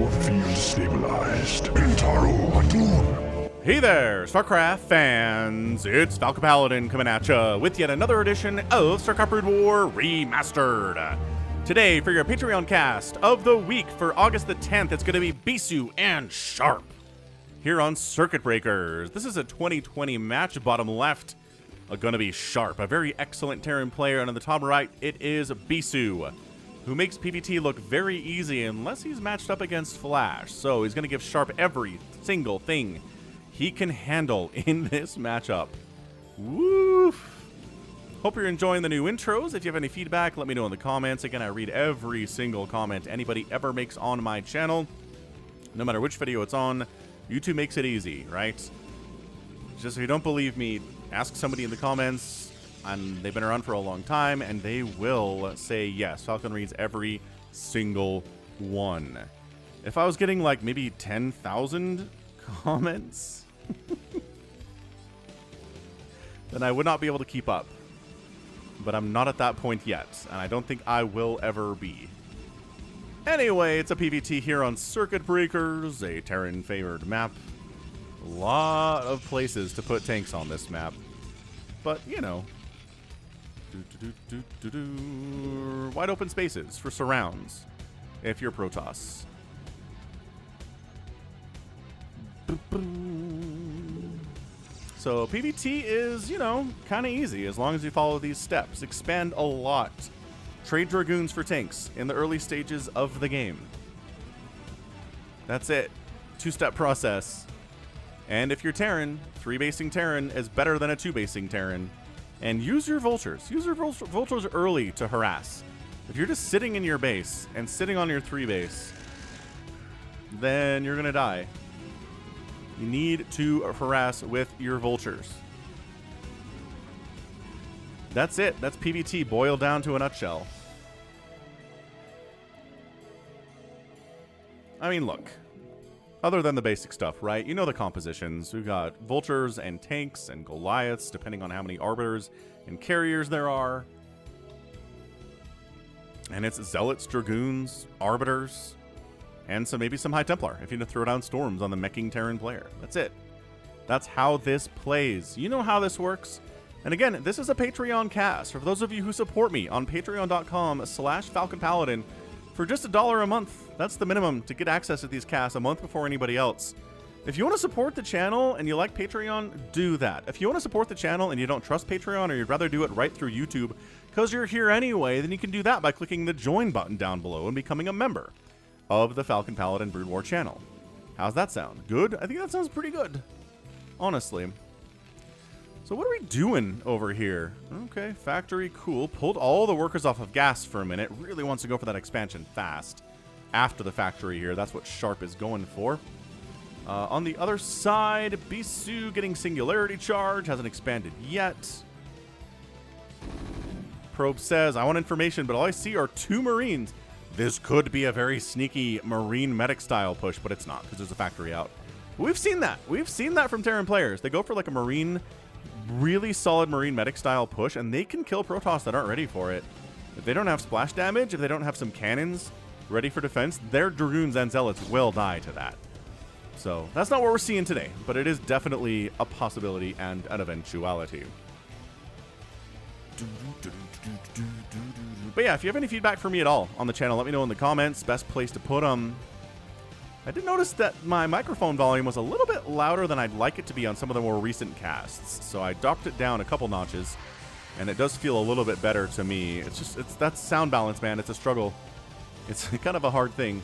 Your field stabilized. Intaro Atun. Hey there, StarCraft fans! It's Falcon Paladin coming at ya with yet another edition of StarCraft Brood War Remastered. Today, for your Patreon cast of the week for August the 10th, it's going to be Bisu and Sharp here on Circuit Breakers. This is a 2020 match. Bottom left, going to be Sharp, a very excellent Terran player, and on the top right, it is Bisu, who makes PvT look very easy unless he's matched up against Flash. So he's going to give Sharp every single thing he can handle in this matchup. Woof! Hope you're enjoying the new intros. If you have any feedback, let me know in the comments. Again, I read every single comment anybody ever makes on my channel. No matter which video it's on, YouTube makes it easy, right? Just if you don't believe me, ask somebody in the comments, and they've been around for a long time, and they will say yes. Falcon reads every single one. If I was getting like maybe 10,000 comments, then I would not be able to keep up. But I'm not at that point yet, and I don't think I will ever be. Anyway, it's a PvT here on Circuit Breakers, a Terran-favored map. A lot of places to put tanks on this map. But, you know. Wide open spaces for surrounds, if you're Protoss. So PvT is, you know, kind of easy as long as you follow these steps. Expand a lot. Trade Dragoons for tanks in the early stages of the game. That's it. Two-step process. And if you're Terran, 3-basing Terran is better than a 2-basing Terran. And use your vultures. Use your vultures early to harass. If you're just sitting in your base and sitting on your 3-base, then you're going to die. You need to harass with your vultures. That's it. That's PvT boiled down to a nutshell. I mean, look. Other than the basic stuff, right? You know the compositions. We've got vultures and tanks and Goliaths, depending on how many arbiters and carriers there are. And it's zealots, dragoons, arbiters, and maybe some High Templar, if you need to throw down storms on the meching Terran player. That's it. That's how this plays. You know how this works. And again, this is a Patreon cast. For those of you who support me on patreon.com/FalconPaladin, for just $1 a month, that's the minimum to get access to these casts a month before anybody else. If you want to support the channel and you like Patreon, do that. If you want to support the channel and you don't trust Patreon, or you'd rather do it right through YouTube because you're here anyway, then you can do that by clicking the join button down below and becoming a member of the Falcon Paladin Brood War channel. How's that sound? Good? I think that sounds pretty good, honestly. So what are we doing over here? Okay, factory, cool. Pulled all the workers off of gas for a minute. Really wants to go for that expansion fast after the factory here. That's what Sharp is going for. On the other side, Bisu getting Singularity Charge. Hasn't expanded yet. Probe says, I want information, but all I see are 2 Marines. This could be a very sneaky Marine medic style push, but it's not because there's a factory out. We've seen that. We've seen that from Terran players. They go for like a Marine, really solid Marine medic style push, and they can kill Protoss that aren't ready for it. If they don't have splash damage, if they don't have some cannons ready for defense, their Dragoons and Zealots will die to that. So that's not what we're seeing today, but it is definitely a possibility and an eventuality. But yeah, if you have any feedback for me at all on the channel, let me know in the comments. Best place to put them. I did notice that my microphone volume was a little bit louder than I'd like it to be on some of the more recent casts. So I dropped it down a couple notches, and it does feel a little bit better to me. It's that's sound balance, man. It's a struggle. It's kind of a hard thing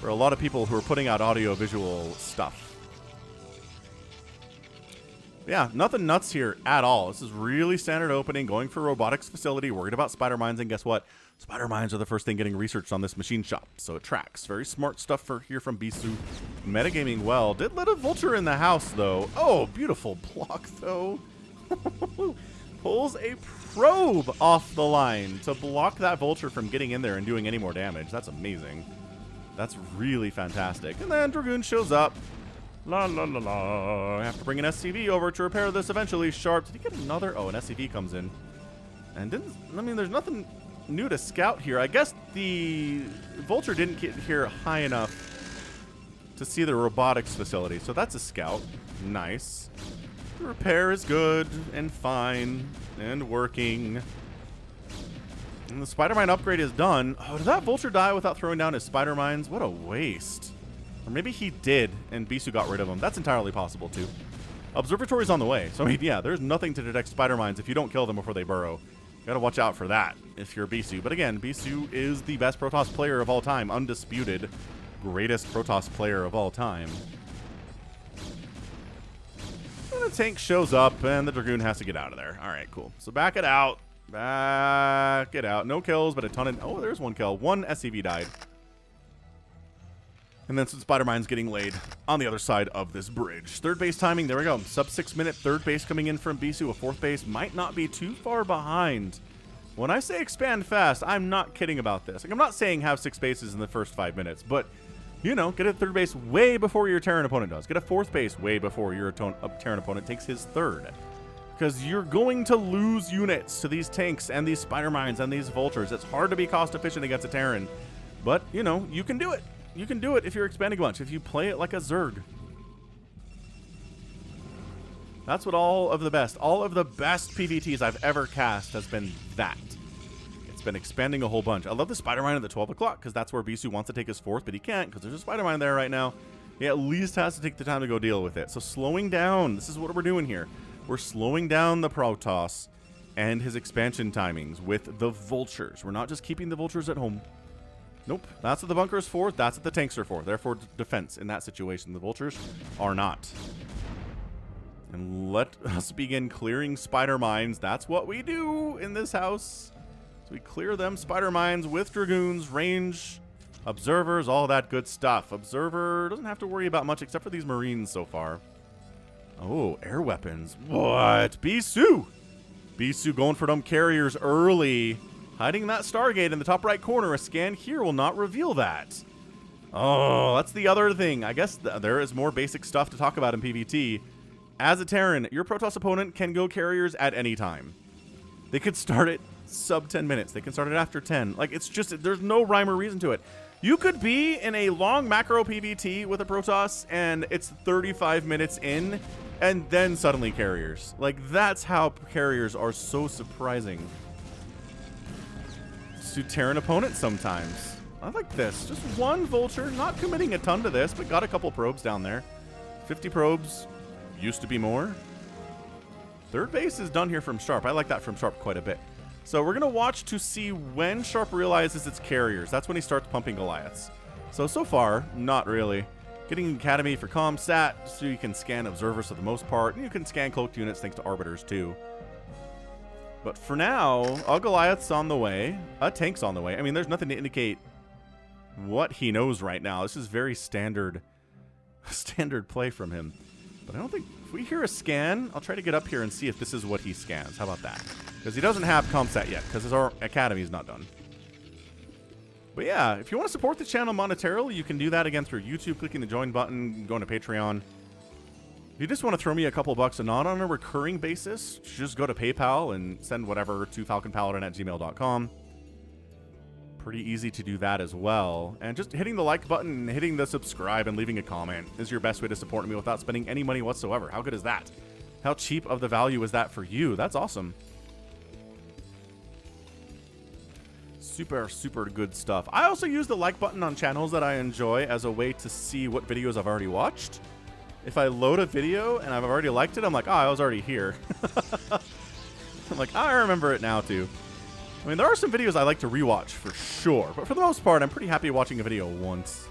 for a lot of people who are putting out audio-visual stuff. Yeah, nothing nuts here at all. This is really standard opening, going for robotics facility, worried about spider mines, and guess what? Spider mines are the first thing getting researched on this machine shop, so it tracks. Very smart stuff here from Bisu. Metagaming well. Did let a vulture in the house, though. Oh, beautiful block, though. Pulls a probe off the line to block that vulture from getting in there and doing any more damage. That's amazing. That's really fantastic. And then Dragoon shows up. La la la la. I have to bring an SCV over to repair this eventually. Sharp. Did he get another? Oh, an SCV comes in. And didn't, I mean, there's nothing new to scout here. I guess the Vulture didn't get here high enough to see the robotics facility. So that's a scout. Nice. The repair is good and fine and working. And the spider mine upgrade is done. Oh, did that vulture die without throwing down his spider mines? What a waste. Or maybe he did and Bisu got rid of them. That's entirely possible too. Observatory's on the way. So I mean, yeah, there's nothing to detect spider mines if you don't kill them before they burrow. Gotta watch out for that if you're Bisu. But again, Bisu is the best Protoss player of all time. Undisputed. Greatest Protoss player of all time. And the tank shows up and the Dragoon has to get out of there. Alright, cool. So back it out. Back it out. No kills, but a ton of... Oh, there's one kill. One SCV died. And then some spider mines getting laid on the other side of this bridge. Third base timing, there we go. Sub 6 minute third base coming in from Bisu. A fourth base might not be too far behind. When I say expand fast, I'm not kidding about this. Like, I'm not saying have 6 bases in the first 5 minutes, but, you know, get a third base way before your Terran opponent does. Get a fourth base way before your Terran opponent takes his third. Because you're going to lose units to these tanks and these spider mines and these vultures. It's hard to be cost efficient against a Terran, but, you know, you can do it. You can do it if you're expanding a bunch, if you play it like a Zerg. That's what all of the best PVTs I've ever cast has been that. It's been expanding a whole bunch. I love the spider mine at the 12 o'clock because that's where Bisu wants to take his fourth, but he can't because there's a spider mine there right now. He at least has to take the time to go deal with it. So slowing down, this is what we're doing here. We're slowing down the Protoss and his expansion timings with the vultures. We're not just keeping the vultures at home. Nope, that's what the bunker is for, that's what the tanks are for. Therefore, defense in that situation. The vultures are not. And let us begin clearing spider mines. That's what we do in this house. So we clear them spider mines with dragoons, range, observers, all that good stuff. Observer doesn't have to worry about much except for these marines so far. Oh, air weapons. What? Bisu! Bisu going for them carriers early. Hiding that Stargate in the top right corner. A scan here will not reveal that. Oh, that's the other thing. I guess there is more basic stuff to talk about in PvT. As a Terran, your Protoss opponent can go carriers at any time. They could start it sub 10 minutes. They can start it after 10. Like, it's just, there's no rhyme or reason to it. You could be in a long macro PvT with a Protoss, and it's 35 minutes in, and then suddenly carriers. Like, that's how carriers are so surprising to Terran opponents sometimes. I like this. Just one vulture, not committing a ton to this, but got a couple probes down there. 50 probes, used to be more. Third base is done here from Sharp. I like that from Sharp quite a bit. So we're going to watch to see when Sharp realizes it's carriers. That's when he starts pumping Goliaths. So far, not really. Getting Academy for Comsat, so you can scan observers for the most part, and you can scan cloaked units thanks to Arbiters too. But for now, a Goliath's on the way. A tank's on the way. I mean, there's nothing to indicate what he knows right now. This is very standard play from him. But I don't think... If we hear a scan, I'll try to get up here and see if this is what he scans. How about that? Because he doesn't have Comsat yet, because his Academy is not done. But yeah, if you want to support the channel monetarily, you can do that again through YouTube, clicking the join button, going to Patreon. If you just want to throw me a couple bucks and not on a recurring basis, just go to PayPal and send whatever to falconpaladin@gmail.com. Pretty easy to do that as well. And just hitting the like button and hitting the subscribe and leaving a comment is your best way to support me without spending any money whatsoever. How good is that? How cheap of the value is that for you? That's awesome. Super, super good stuff. I also use the like button on channels that I enjoy as a way to see what videos I've already watched. If I load a video and I've already liked it, I'm like, oh, I was already here. I'm like, I remember it now, too. I mean, there are some videos I like to rewatch for sure, but for the most part, I'm pretty happy watching a video once.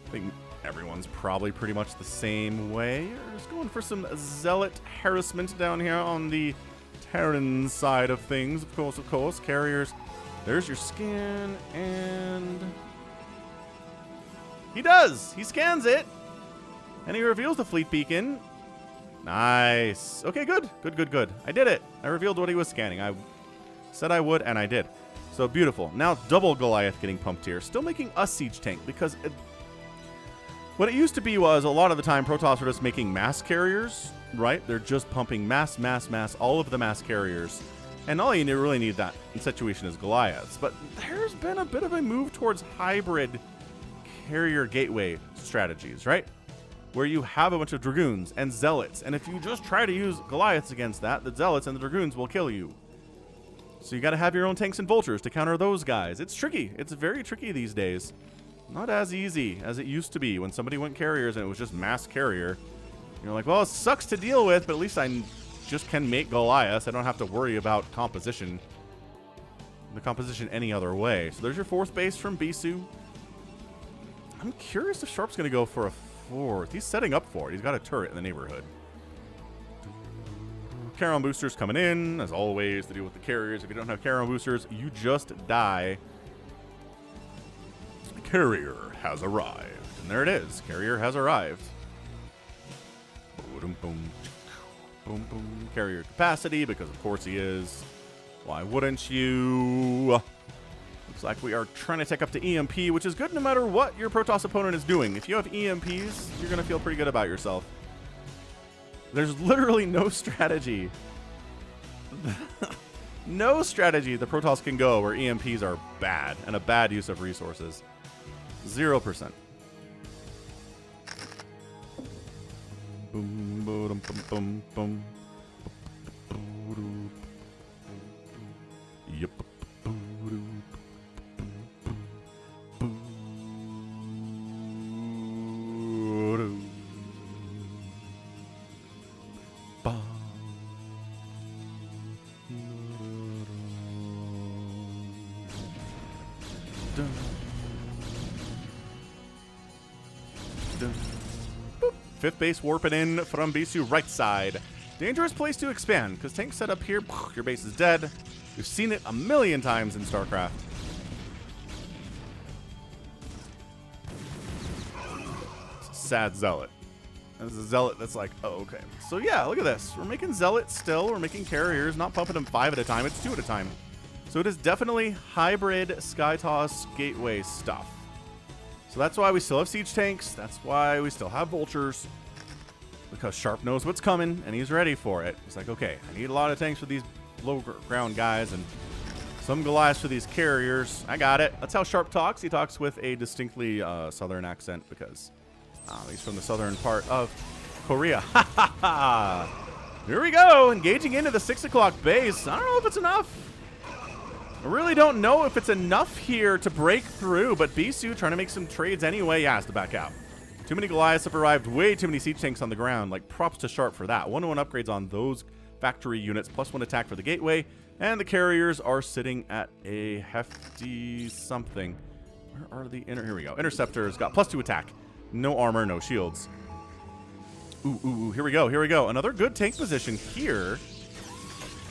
I think everyone's probably pretty much the same way. We're just going for some zealot harassment down here on the Terran side of things. Of course, carriers. There's your scan, and... He does! He scans it! And he reveals the fleet beacon. Nice. Okay, good. Good. I did it. I revealed what he was scanning. I said I would, and I did. So beautiful. Now double Goliath getting pumped here. Still making a siege tank, because what it used to be was a lot of the time Protoss were just making mass carriers, right? They're just pumping mass, all of the mass carriers. And all you really need that in situation is Goliaths. But there's been a bit of a move towards hybrid carrier gateway strategies, right? Where you have a bunch of Dragoons and Zealots, and if you just try to use Goliaths against that, the Zealots and the Dragoons will kill you. So you got to have your own tanks and vultures to counter those guys. It's tricky. It's very tricky these days. Not as easy as it used to be when somebody went carriers and it was just mass carrier. You're like, well, it sucks to deal with, but at least I just can make Goliaths. I don't have to worry about composition. The composition any other way. So there's your 4th base from Bisu. I'm curious if Sharp's going to go for a 4th. He's setting up for it. He's got a turret in the neighborhood. Carrion boosters coming in, as always, to deal with the carriers. If you don't have carrion boosters, you just die. The carrier has arrived. And there it is. Carrier has arrived. Boom, boom, boom, boom. Carrier capacity, because of course he is. Why wouldn't you? Looks like we are trying to take up to EMP, which is good no matter what your Protoss opponent is doing. If you have EMPs, you're going to feel pretty good about yourself. There's literally no strategy. No strategy the Protoss can go where EMPs are bad and a bad use of resources. 0%. Boom, boom, boom, boom, boom. Yep. Fifth base warping in from Bisu right side. Dangerous place to expand, because tanks set up here, your base is dead. We've seen it a million times in StarCraft. Sad Zealot. There's a Zealot that's like, oh, okay. So yeah, look at this. We're making Zealots still. We're making carriers, not pumping them 5 at a time. It's 2 at a time. So it is definitely hybrid SkyToss gateway stuff. So that's why we still have siege tanks. That's why we still have vultures. Because Sharp knows what's coming, and he's ready for it. He's like, okay, I need a lot of tanks for these low ground guys, and some Goliaths for these carriers. I got it. That's how Sharp talks. He talks with a distinctly southern accent, because he's from the southern part of Korea. Ha ha ha! Here we go, engaging into the 6 o'clock base. I don't know if it's enough. I really don't know if it's enough here to break through, but Bisu trying to make some trades anyway. Yeah, has to back out. Too many Goliaths have arrived. Way too many siege tanks on the ground. Like, props to Sharp for that. 1-1 upgrades on those factory units, +1 attack for the gateway. And the carriers are sitting at a hefty something. Where are the here we go. Interceptors got +2 attack. No armor, no shields. Ooh, here we go, here we go. Another good tank position here.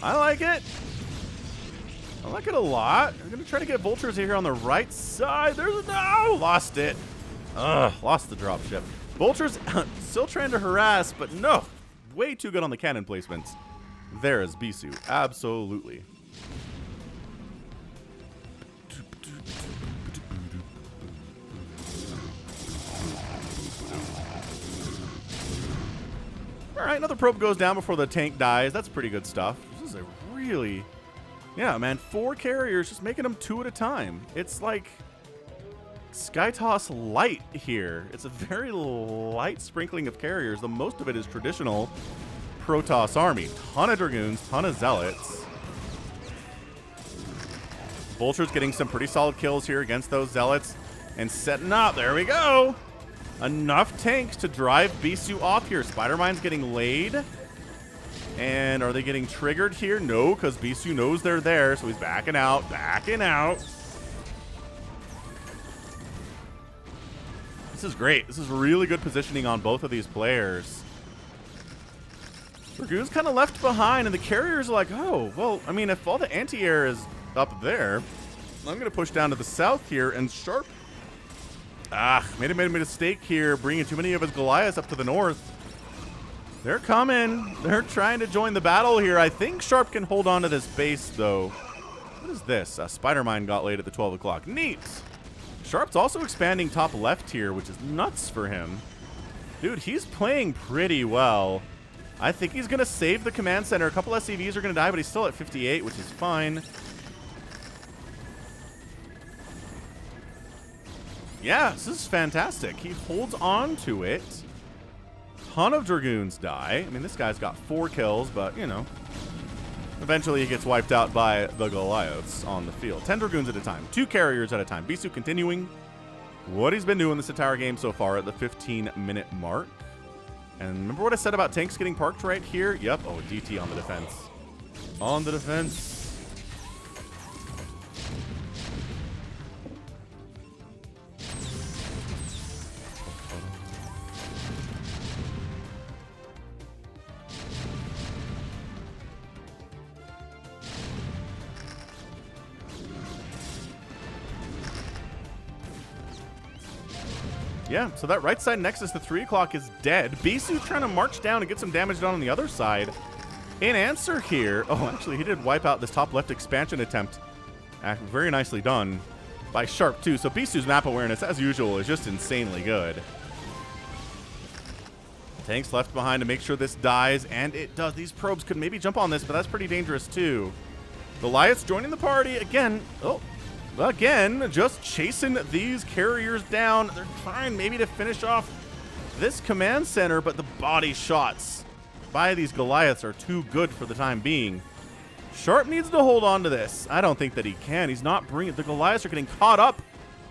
I like it. I like it a lot. I'm going to try to get vultures here on the right side. There's no! Lost it. Ugh, lost the dropship. Vultures still trying to harass, but no. Way too good on the cannon placements. There is Bisu. Absolutely. All right, another probe goes down before the tank dies. That's pretty good stuff. This is a really... Yeah, man, 4 carriers, just making them 2 at a time. It's like SkyToss light here. It's a very light sprinkling of carriers. The most of it is traditional Protoss army. Ton of Dragoons, ton of Zealots. Vulture's getting some pretty solid kills here against those Zealots. And setting up, there we go. Enough tanks to drive Bisu off here. Spider-Mine's getting laid. And are they getting triggered here? No, because Bisu knows they're there, so he's backing out, backing out. This is great. This is really good positioning on both of these players. Dragoon's kind of left behind, and the carriers are like, oh, well, I mean, if all the anti-air is up there, I'm going to push down to the south here, and Sharp, made a mistake here, bringing too many of his Goliaths up to the north. They're coming. They're trying to join the battle here. I think Sharp can hold on to this base, though. What is this? Spider-Mine got laid at the 12 o'clock. Neat. Sharp's also expanding top left here, which is nuts for him. Dude, he's playing pretty well. I think he's going to save the command center. A couple SCVs are going to die, but he's still at 58, which is fine. Yeah, this is fantastic. He holds on to it. Ton of Dragoons die. I mean, this guy's got 4 kills, but, you know, eventually he gets wiped out by the Goliaths on the field. 10 Dragoons at a time. 2 carriers at a time. Bisu continuing what he's been doing this entire game so far at the 15-minute mark. And remember what I said about tanks getting parked right here? Yep. Oh, DT on the defense. On the defense. Yeah, so that right side nexus, the 3 o'clock, is dead. Bisu trying to march down and get some damage done on the other side. In answer here, oh, actually, he did wipe out this top left expansion attempt. Very nicely done by Sharp, too. So Bisu's map awareness, as usual, is just insanely good. Tanks left behind to make sure this dies, and it does. These probes could maybe jump on this, but that's pretty dangerous, too. Goliath's joining the party again. Oh. Again, just chasing these carriers down. They're trying maybe to finish off this command center, but the body shots by these Goliaths are too good for the time being. Sharp needs to hold on to this. I don't think that he can. He's not bringing... The Goliaths are getting caught up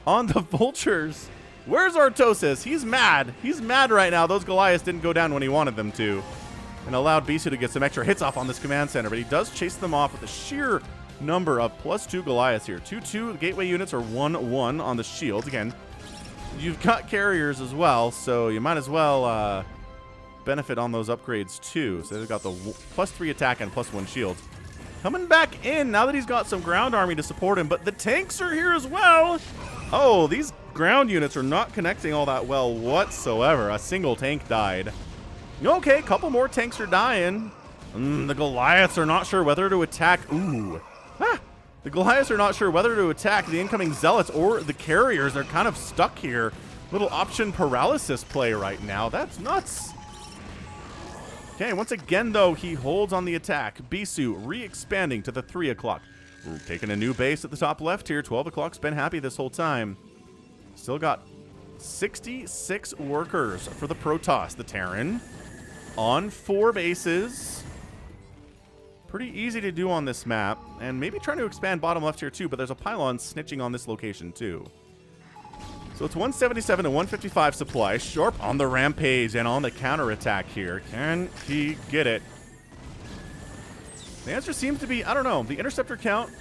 on the vultures. Where's Artosis? He's mad. He's mad right now. Those Goliaths didn't go down when he wanted them to, and allowed Bisu to get some extra hits off on this command center, but he does chase them off with a sheer number of +2 Goliaths here. 2-2 gateway units are 1-1 on the shields. Again, you've got carriers as well, so you might as well benefit on those upgrades too. So they've got the +3 attack and +1 shields. Coming back in now that he's got some ground army to support him, but the tanks are here as well. Oh, these ground units are not connecting all that well whatsoever. A single tank died. Okay, couple more tanks are dying. The Goliaths are not sure whether to attack. Ooh. The Goliaths are not sure whether to attack the incoming Zealots or the carriers. They're kind of stuck here. Little option paralysis play right now. That's nuts. Okay, once again, though, he holds on the attack. Bisu re-expanding to the 3 o'clock. We're taking a new base at the top left here. 12 o'clock's been happy this whole time. Still got 66 workers for the Protoss. The Terran on 4 bases. Pretty easy to do on this map, and maybe trying to expand bottom left here too, but there's a pylon snitching on this location too. So it's 177 to 155 supply. Sharp on the rampage and on the counterattack here. Can he get it? The answer seems to be, I don't know, the interceptor count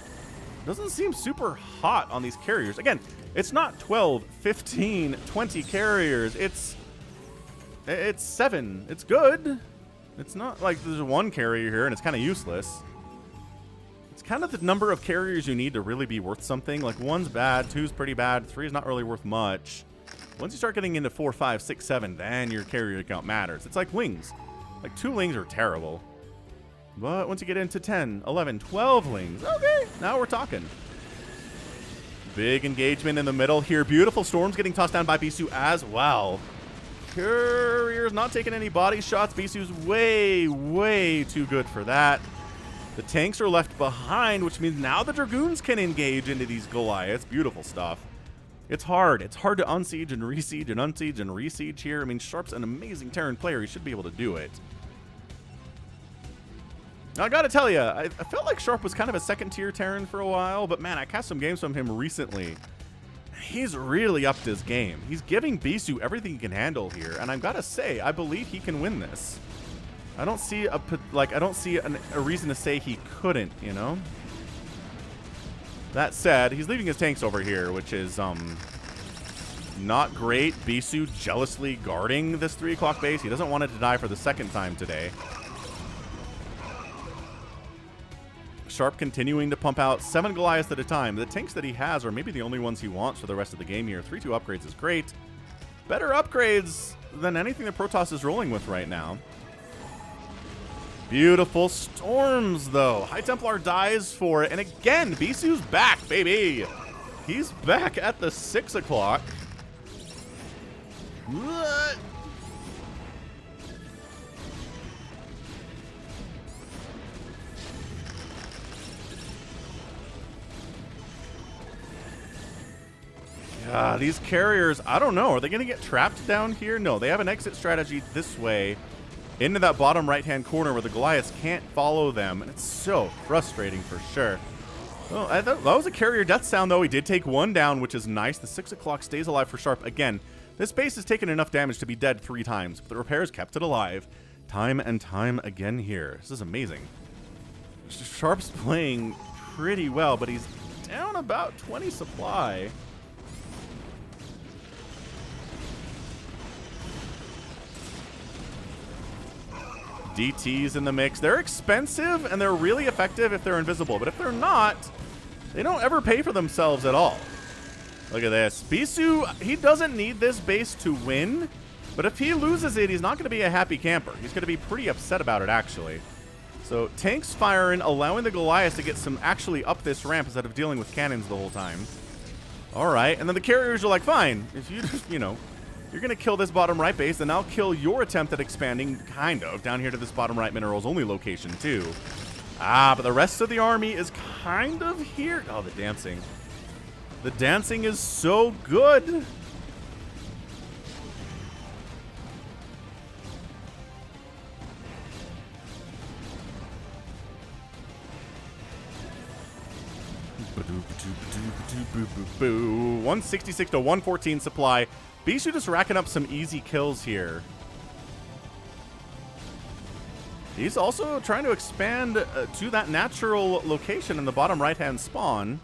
doesn't seem super hot on these carriers. Again, it's not 12, 15, 20 carriers. It's 7. It's good. It's not like there's one carrier here and it's kind of useless. It's kind of the number of carriers you need to really be worth something. Like 1's bad, 2's pretty bad, 3 is not really worth much. Once you start getting into 4, 5, 6, 7, then your carrier count matters. It's like wings. Like 2 lings are terrible. But once you get into 10, 11, 12 lings, okay, now we're talking. Big engagement in the middle here. Beautiful storms getting tossed down by Bisu as well. Courier's not taking any body shots. Bisu's way, way too good for that. The tanks are left behind, which means now the Dragoons can engage into these Goliaths. Beautiful stuff. It's hard. It's hard to unsiege and resiege and unsiege and resiege here. I mean, Sharp's an amazing Terran player. He should be able to do it. Now, I gotta tell you, I felt like Sharp was kind of a second-tier Terran for a while, but man, I cast some games from him recently. He's really upped his game. He's giving Bisu everything he can handle here, and I've got to say, I believe he can win this. I don't see a reason to say he couldn't, you know? That said, he's leaving his tanks over here, which is not great. Bisu jealously guarding this 3 o'clock base. He doesn't want it to die for the second time today. Sharp continuing to pump out 7 Goliaths at a time. The tanks that he has are maybe the only ones he wants for the rest of the game here. 3-2 upgrades is great. Better upgrades than anything that Protoss is rolling with right now. Beautiful storms, though. High Templar dies for it. And again, Bisu's back, baby. He's back at the 6 o'clock. These carriers, I don't know. Are they going to get trapped down here? No, they have an exit strategy this way into that bottom right-hand corner where the Goliaths can't follow them. And it's so frustrating for sure. Well, I thought that was a carrier death sound, though. He did take one down, which is nice. The 6 o'clock stays alive for Sharp. Again, this base has taken enough damage to be dead 3 times, but the repairs kept it alive time and time again here. This is amazing. Sharp's playing pretty well, but he's down about 20 supply. DTs in the mix. They're expensive, and they're really effective if they're invisible, but if they're not, they don't ever pay for themselves at all. Look at this. Bisu, he doesn't need this base to win, but if he loses it, he's not going to be a happy camper. He's going to be pretty upset about it, actually. So tanks firing, allowing the Goliaths to get some actually up this ramp instead of dealing with cannons the whole time. All right, and then the carriers are like, fine, if you just, you know, you're going to kill this bottom right base, then I'll kill your attempt at expanding, kind of, down here to this bottom right minerals only location, too. Ah, but the rest of the army is kind of here. Oh, the dancing. The dancing is so good. Boo. 166 to 114 supply. Bisu just racking up some easy kills here. He's also trying to expand to that natural location in the bottom right-hand spawn,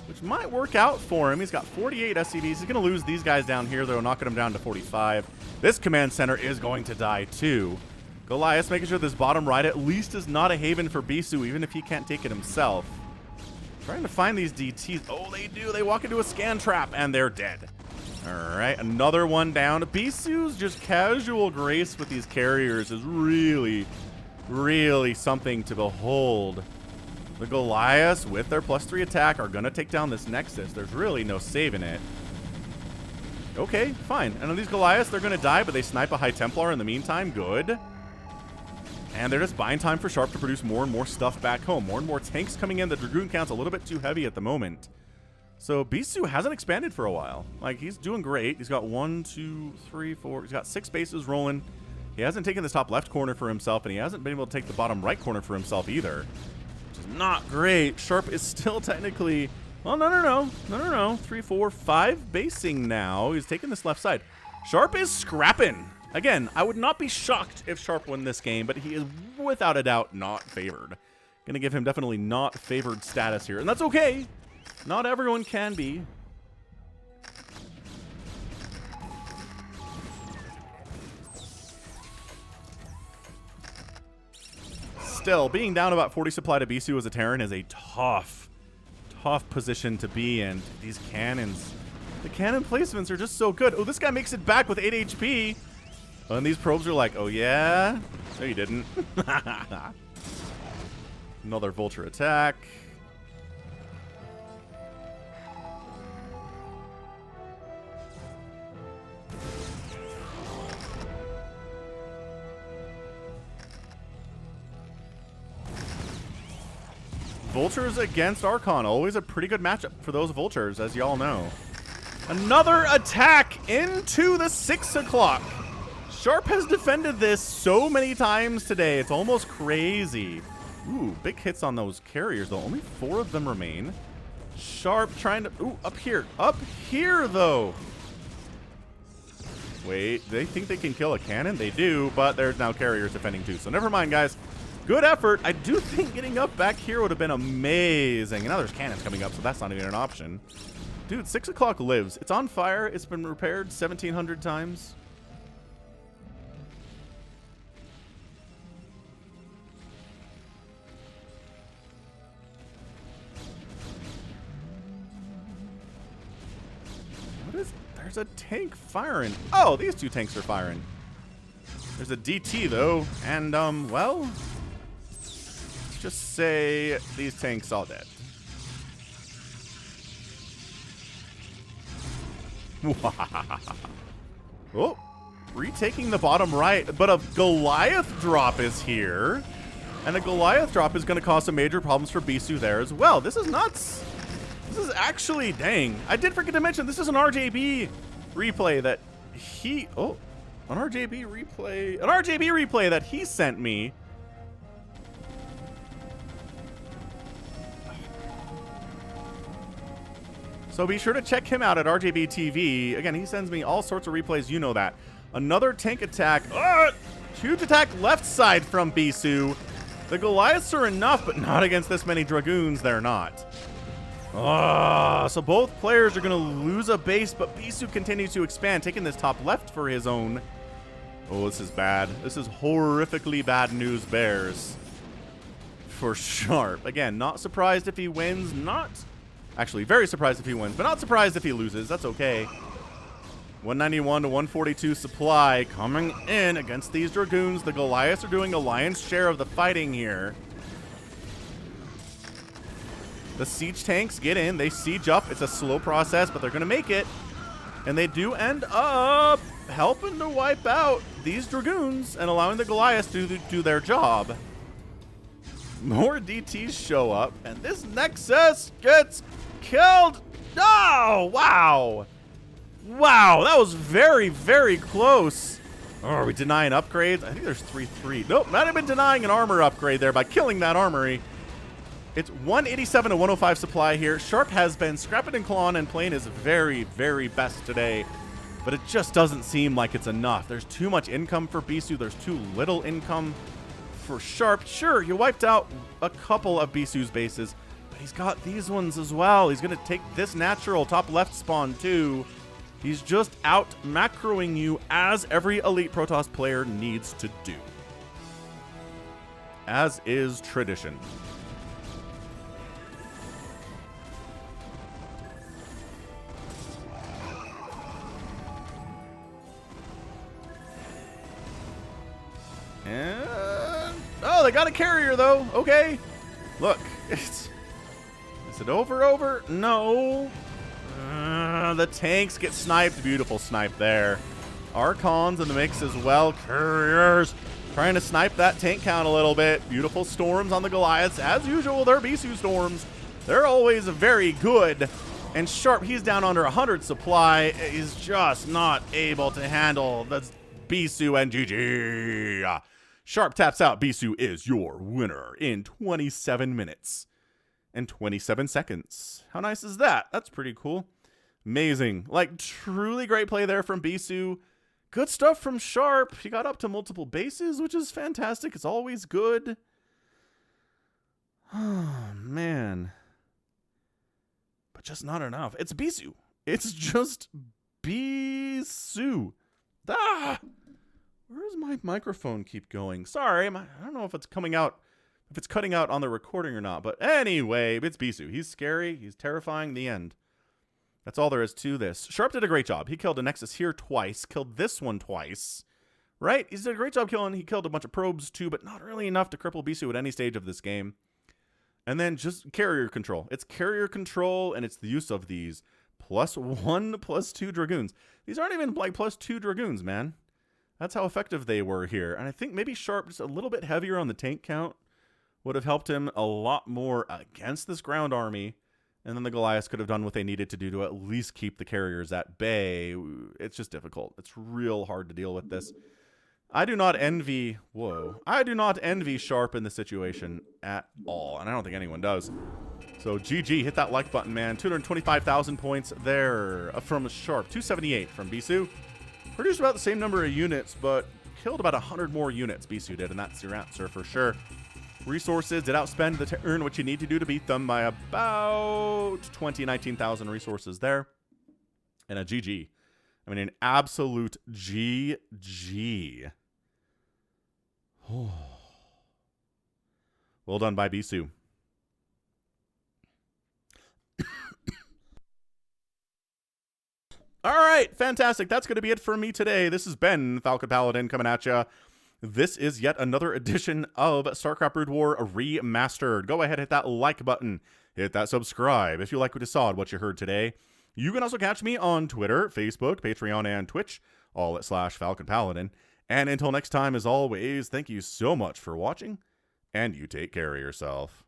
which might work out for him. He's got 48 SCVs. He's going to lose these guys down here, though, knocking him down to 45. This command center is going to die, too. Goliath making sure this bottom right at least is not a haven for Bisu, even if he can't take it himself. Trying to find these DTs. Oh, they do. They walk into a scan trap, and they're dead. All right, another one down. Bisu's just casual grace with these carriers is really, really something to behold. The Goliaths, with their +3 attack, are going to take down this Nexus. There's really no saving it. Okay, fine. And on these Goliaths, they're going to die, but they snipe a High Templar in the meantime. Good. And they're just buying time for Sharp to produce more and more stuff back home. More and more tanks coming in. The Dragoon count's a little bit too heavy at the moment. So Bisu hasn't expanded for a while. Like, he's doing great. He's got 1, 2, 3, 4. He's got 6 bases rolling. He hasn't taken this top left corner for himself, and he hasn't been able to take the bottom right corner for himself either, which is not great. Sharp is still technically... Well, no. 3, 4, 5 basing now. He's taking this left side. Sharp is scrapping. Again, I would not be shocked if Sharp won this game, but he is without a doubt not favored. Gonna give him definitely not favored status here, and that's okay. Not everyone can be. Still, being down about 40 supply to Bisu as a Terran is a tough position to be in. These cannons, the cannon placements are just so good. Oh, this guy makes it back with 8 HP. Oh, and these probes are like, oh yeah? No, you didn't. Another vulture attack. Vultures against Archon, always a pretty good matchup for those Vultures, as y'all know. Another attack into the 6 o'clock. Sharp has defended this so many times today, it's almost crazy. Ooh, big hits on those carriers, though. Only 4 of them remain. Sharp trying to... Ooh, up here. Up here, though. Wait, they think they can kill a cannon? They do, but there's now carriers defending, too. So never mind, guys. Good effort. I do think getting up back here would have been amazing. And now there's cannons coming up, so that's not even an option. Dude, 6 o'clock lives. It's on fire. It's been repaired 1,700 times. What is... There's a tank firing. Oh, these 2 tanks are firing. There's a DT, though. And, well... just say these tanks all dead. Oh, retaking the bottom right, but a Goliath drop is here. And a Goliath drop is going to cause some major problems for Bisu there as well. This is nuts. This This is actually, dang. I did forget to mention, this is an RJB replay that he, an RJB replay that he sent me. So be sure to check him out at RJB TV. Again, he sends me all sorts of replays, you know that. Another tank attack. Huge attack left side from Bisu. The Goliaths are enough, but not against this many Dragoons, they're not. So both players are going to lose a base, but Bisu continues to expand, taking this top left for his own. Oh, this is bad. This is horrifically bad news, Bears. For Sharp. Again, not surprised if he wins, Actually, very surprised if he wins, but not surprised if he loses. That's okay. 191 to 142 supply coming in against these Dragoons. The Goliaths are doing a lion's share of the fighting here. The siege tanks get in. They siege up. It's a slow process, but they're going to make it. And they do end up helping to wipe out these Dragoons and allowing the Goliaths to do their job. More DTs show up, and this Nexus gets killed. Oh, wow. Wow, that was very, very close. Oh, are we denying upgrades? I think there's 3-3. Nope, might have been denying an armor upgrade there by killing that armory. It's 187 to 105 supply here. Sharp has been scrapping and clawing and playing his very, very best today, but it just doesn't seem like it's enough. There's too much income for Bisu. There's too little income for Sharp. Sure, you wiped out a couple of Bisu's bases, but he's got these ones as well. He's going to take this natural top left spawn too. He's just out macroing you as every Elite Protoss player needs to do. As is tradition. And, oh, they got a carrier though. Okay. Look, is it over? No. The tanks get sniped. Beautiful snipe there. Archons in the mix as well. Couriers trying to snipe that tank count a little bit. Beautiful storms on the Goliaths. As usual, they're Bisu storms. They're always very good. And Sharp, he's down under 100 supply. He's just not able to handle the Bisu and GG. Sharp taps out. Bisu is your winner in 27 minutes and 27 seconds. How nice is that? That's pretty cool. Amazing. Like, truly great play there from Bisu. Good stuff from Sharp. He got up to multiple bases, which is fantastic. It's always good. Oh, man. But just not enough. It's Bisu. It's just Bisu. Ah! Where does my microphone keep going? Sorry, I don't know if it's coming out, if it's cutting out on the recording or not. But anyway, it's Bisu. He's scary. He's terrifying. The end. That's all there is to this. Sharp did a great job. He killed a Nexus here twice. Killed this one twice. Right? He did a great job killing. He killed a bunch of probes too, but not really enough to cripple Bisu at any stage of this game. And then just carrier control. It's carrier control, and it's the use of these +1, +2 Dragoons. These aren't even like +2 Dragoons, man. That's how effective they were here. And I think maybe Sharp, just a little bit heavier on the tank count, would have helped him a lot more against this ground army. And then the Goliaths could have done what they needed to do to at least keep the carriers at bay. It's just difficult. It's real hard to deal with this. I do not envy Sharp in this situation at all. And I don't think anyone does. So GG, hit that like button, man. 225,000 points there from Sharp. 278 from Bisu. Produced about the same number of units, but killed about 100 more units, Bisu did, and that's your answer for sure. Resources did outspend the turn, what you need to do to beat them by about 19,000 resources there. And a GG. I mean, an absolute GG. Well done by Bisu. All right, fantastic. That's going to be it for me today. This has been Falcon Paladin coming at you. This is yet another edition of StarCraft Brood War Remastered. Go ahead, hit that like button. Hit that subscribe if you like what you saw and what you heard today. You can also catch me on Twitter, Facebook, Patreon, and Twitch, all at /Falcon Paladin. And until next time, as always, thank you so much for watching, and you take care of yourself.